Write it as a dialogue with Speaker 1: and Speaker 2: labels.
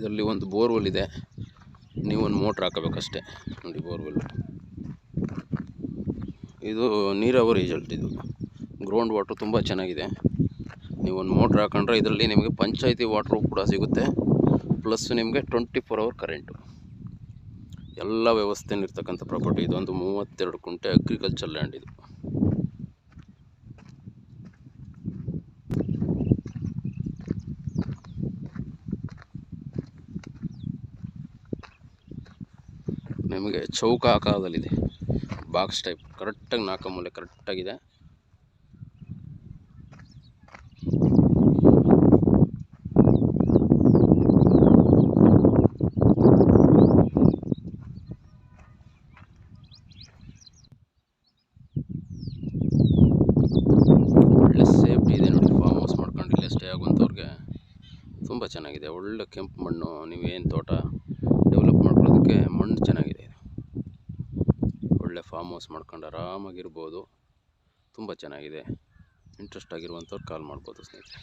Speaker 1: ಇದರಲ್ಲಿ ಒಂದು ಬೋರ್ವೆಲ್ ಇದೆ, ನೀವು ಒಂದು ಮೋಟ್ರ್ ಹಾಕಬೇಕಷ್ಟೇ. ನೋಡಿ ಬೋರ್ವೆಲ್, ಇದು ನೀರಾವರಿ ರಿಸಲ್ಟ್. ಇದು ಗ್ರೌಂಡ್ ವಾಟ್ರ್ ತುಂಬ ಚೆನ್ನಾಗಿದೆ. ನೀವೊಂದು ಮೋಟ್ರ್ ಹಾಕೊಂಡ್ರೆ ಇದರಲ್ಲಿ ನಿಮಗೆ ಪಂಚಾಯತಿ ವಾಟ್ರು ಕೂಡ ಸಿಗುತ್ತೆ, ಪ್ಲಸ್ ನಿಮಗೆ 24 hour ಕರೆಂಟು, ಎಲ್ಲ ವ್ಯವಸ್ಥೆನೂ ಇರ್ತಕ್ಕಂಥ ಪ್ರಾಪರ್ಟಿ. ಇದೊಂದು 32 ಗುಂಟೆ ಅಗ್ರಿಕಲ್ಚರ್ ಲ್ಯಾಂಡ್. ಇದು ನಿಮಗೆ ಚೌಕ ಆಕಾರದಲ್ಲಿದೆ, ಬಾಕ್ಸ್ ಟೈಪ್, ಕರೆಕ್ಟಾಗಿ 4 ಮೂಲೆ ಕರೆಕ್ಟಾಗಿದೆ. ಒಳ್ಳೆ ಸೇಫ್ಟಿ ಇದೆ ನೋಡಿ. ಫಾರ್ಮ್ ಹೌಸ್ ಮಾಡ್ಕೊಂಡು ಇಲ್ಲೇ ಸ್ಟೇ ಆಗುವಂಥವ್ರಿಗೆ ತುಂಬ ಚೆನ್ನಾಗಿದೆ. ಒಳ್ಳೆ ಕೆಂಪು ಮಣ್ಣು, ನೀವೇನು ತೋಟ ಡೆವಲಪ್ ಮಾಡ್ಕೊಳ್ಳೋದಕ್ಕೆ ಮಣ್ಣು ಚೆನ್ನಾಗಿದೆ. ಒಳ್ಳೆ ಫಾರ್ಮ್ ಹೌಸ್ ಮಾಡ್ಕೊಂಡು ಆರಾಮಾಗಿರ್ಬೋದು. ತುಂಬ ಚೆನ್ನಾಗಿದೆ. ಇಂಟ್ರೆಸ್ಟ್ ಆಗಿರುವಂಥವ್ರು ಕಾಲ್ ಮಾಡ್ಬೋದು ಸ್ನೇಹಿತರೆ.